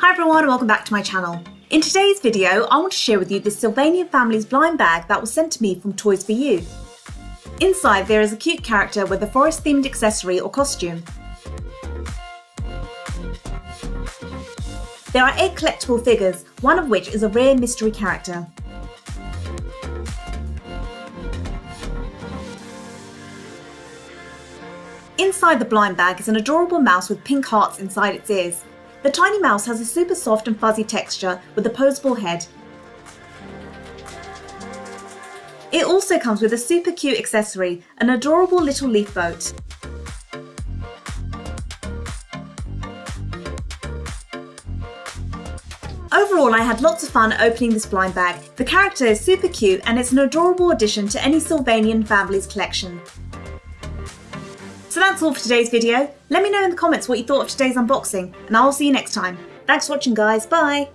Hi everyone and welcome back to my channel. In today's video, I want to share with you the Sylvanian family's blind bag that was sent to me from Toys for You. Inside there is a cute character with a forest themed accessory or costume. There are 8 collectible figures, one of which is a rare mystery character. Inside the blind bag is an adorable mouse with pink hearts inside its ears. The tiny mouse has a super soft and fuzzy texture with a posable head. It also comes with a super cute accessory, an adorable little leaf boat. Overall, I had lots of fun opening this blind bag. The character is super cute and it's an adorable addition to any Sylvanian family's collection. So that's all for today's video. Let me know in the comments what you thought of today's unboxing and I'll see you next time. Thanks for watching guys, bye!